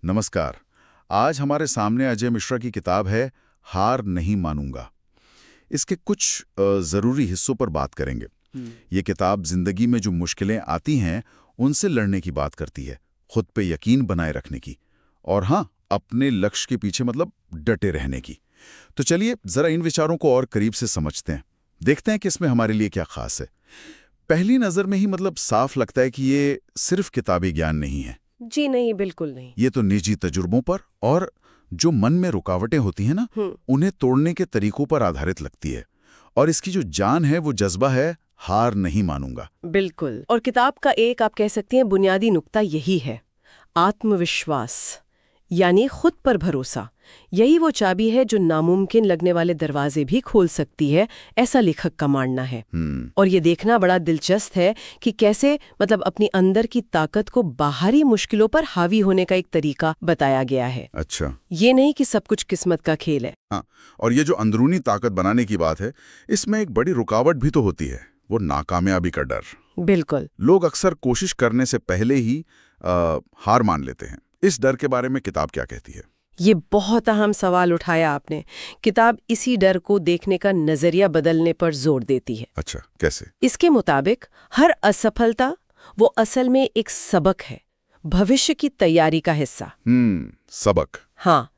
नमस्कार। आज हमारे सामने अजय मिश्रा की किताब है हार नहीं मानूंगा। इसके कुछ ज़रूरी हिस्सों पर बात करेंगे। ये किताब जिंदगी में जो मुश्किलें आती हैं उनसे लड़ने की बात करती है, खुद पे यकीन बनाए रखने की, और हाँ, अपने लक्ष्य के पीछे मतलब डटे रहने की। तो चलिए ज़रा इन विचारों को और करीब से समझते हैं, देखते हैं कि इसमें हमारे लिए क्या खास है। पहली नज़र में ही मतलब साफ लगता है कि ये सिर्फ किताबी ज्ञान नहीं है। जी नहीं, बिल्कुल नहीं। ये तो निजी तजुर्बों पर और जो मन में रुकावटें होती हैं ना, उन्हें तोड़ने के तरीकों पर आधारित लगती है। और इसकी जो जान है वो जज्बा है, हार नहीं मानूंगा। बिल्कुल। और किताब का एक आप कह सकती हैं बुनियादी नुक्ता यही है, आत्मविश्वास, यानी खुद पर भरोसा। यही वो चाबी है जो नामुमकिन लगने वाले दरवाजे भी खोल सकती है, ऐसा लेखक का मानना है। और ये देखना बड़ा दिलचस्प है कि कैसे मतलब अपनी अंदर की ताकत को बाहरी मुश्किलों पर हावी होने का एक तरीका बताया गया है। अच्छा। ये नहीं कि सब कुछ किस्मत का खेल है। हाँ, और ये जो अंदरूनी ताकत बनाने की बात है, इसमें एक बड़ी रुकावट भी तो होती है, वो नाकामयाबी का डर। बिल्कुल। लोग अक्सर कोशिश करने से पहले ही हार मान लेते हैं। इस डर के बारे में किताब क्या कहती है? ये बहुत अहम सवाल उठाया आपने। किताब इसी डर को देखने का नजरिया बदलने पर जोर देती है। अच्छा, कैसे? इसके मुताबिक हर असफलता वो असल में एक सबक है, भविष्य की तैयारी का हिस्सा। सबक। हाँ,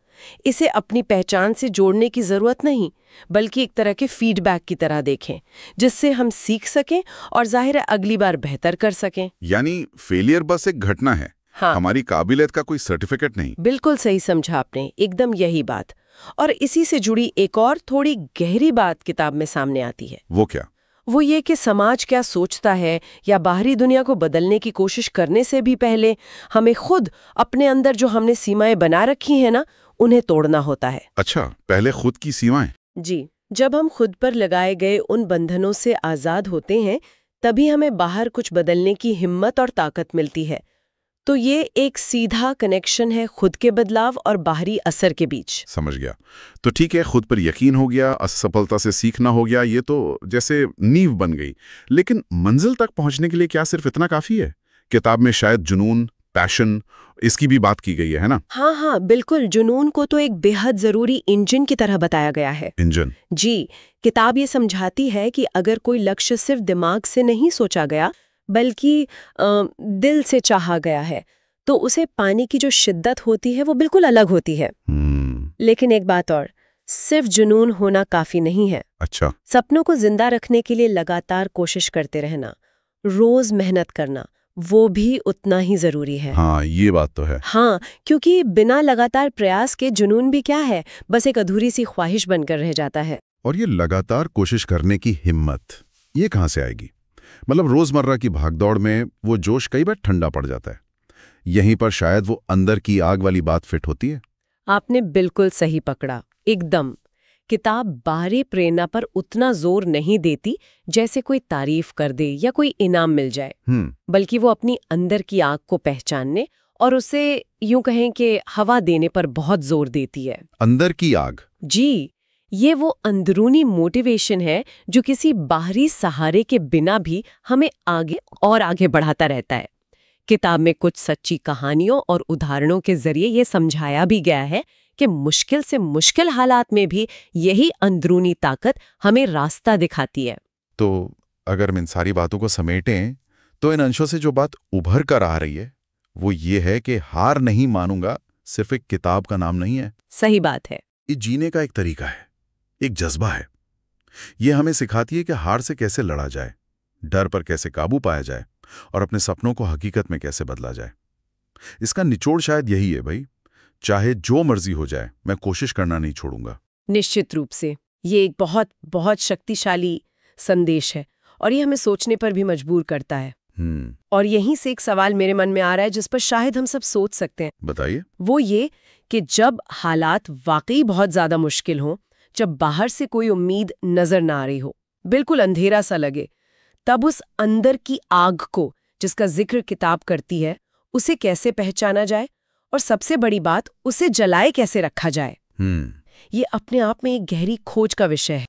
इसे अपनी पहचान से जोड़ने की जरूरत नहीं, बल्कि एक तरह के फीडबैक की तरह देखें, जिससे हम सीख सकें और जाहिर है अगली बार बेहतर कर सकें। यानी फेलियर बस एक घटना है। हाँ, हमारी काबिलियत का कोई सर्टिफिकेट नहीं। बिल्कुल सही समझा आपने, एकदम यही बात। और इसी से जुड़ी एक और थोड़ी गहरी बात किताब में सामने आती है। वो क्या? वो ये कि समाज क्या सोचता है या बाहरी दुनिया को बदलने की कोशिश करने से भी पहले हमें खुद अपने अंदर जो हमने सीमाएं बना रखी हैं ना, उन्हें तोड़ना होता है। अच्छा, पहले खुद की सीमाएं। जी, जब हम खुद पर लगाए गए उन बंधनों से आजाद होते हैं, तभी हमें बाहर कुछ बदलने की हिम्मत और ताकत मिलती है। तो ये एक सीधा कनेक्शन है खुद के बदलाव और बाहरी असर के बीच। समझ गया। तो ठीक है, खुद पर यकीन हो गया, असफलता से सीखना हो गया, ये तो जैसे नींव बन गई। लेकिन मंजिल तक पहुंचने के लिए क्या सिर्फ इतना काफी है? किताब में शायद जुनून, पैशन, इसकी भी बात की गई है ना? हाँ हाँ, बिल्कुल। जुनून को तो एक बेहद जरूरी इंजन की तरह बताया गया है। इंजन? जी, किताब ये समझाती है कि अगर कोई लक्ष्य सिर्फ दिमाग से नहीं सोचा गया, बल्कि दिल से चाहा गया है, तो उसे पाने की जो शिद्दत होती है वो बिल्कुल अलग होती है। लेकिन एक बात और, सिर्फ जुनून होना काफी नहीं है। अच्छा। सपनों को जिंदा रखने के लिए लगातार कोशिश करते रहना, रोज मेहनत करना, वो भी उतना ही जरूरी है। हाँ, ये बात तो है। हाँ, क्योंकि बिना लगातार प्रयास के जुनून भी क्या है, बस एक अधूरी सी ख्वाहिश बनकर रह जाता है। और ये लगातार कोशिश करने की हिम्मत, ये कहाँ से आएगी? मतलब रोजमर्रा की भागदौड़ में वो जोश कई बार ठंडा पड़ जाता है। यहीं पर शायद वो अंदर की आग वाली बात फिट होती है। आपने बिल्कुल सही पकड़ा, एकदम। किताब बाहरी प्रेरणा पर उतना जोर नहीं देती जैसे कोई तारीफ कर दे या कोई इनाम मिल जाए, बल्कि वो अपनी अंदर की आग को पहचानने और उसे यूं कहें कि हवा देने पर बहुत जोर देती है। अंदर की आग? जी, ये वो अंदरूनी मोटिवेशन है जो किसी बाहरी सहारे के बिना भी हमें आगे और आगे बढ़ाता रहता है। किताब में कुछ सच्ची कहानियों और उदाहरणों के जरिए ये समझाया भी गया है कि मुश्किल से मुश्किल हालात में भी यही अंदरूनी ताकत हमें रास्ता दिखाती है। तो अगर हम इन सारी बातों को समेटें, तो इन अंशों से जो बात उभर कर आ रही है वो ये है कि हार नहीं मानूंगा सिर्फ एक किताब का नाम नहीं है। सही बात है। ये जीने का एक तरीका है, एक जज्बा है। ये हमें सिखाती है कि हार से कैसे लड़ा जाए, डर पर कैसे काबू पाया जाए और अपने सपनों को हकीकत में कैसे बदला जाए। इसका निचोड़ शायद यही है भाई, चाहे जो मर्जी हो जाए, मैं कोशिश करना नहीं छोड़ूंगा। निश्चित रूप से ये एक बहुत बहुत शक्तिशाली संदेश है और ये हमें सोचने पर भी मजबूर करता है। और यहीं से एक सवाल मेरे मन में आ रहा है जिस पर शायद हम सब सोच सकते हैं। बताइए। वो ये कि जब हालात वाकई बहुत ज्यादा मुश्किल हों, जब बाहर से कोई उम्मीद नजर ना आ रही हो, बिल्कुल अंधेरा सा लगे, तब उस अंदर की आग को जिसका जिक्र किताब करती है, उसे कैसे पहचाना जाए और सबसे बड़ी बात, उसे जलाए कैसे रखा जाए। ये अपने आप में एक गहरी खोज का विषय है।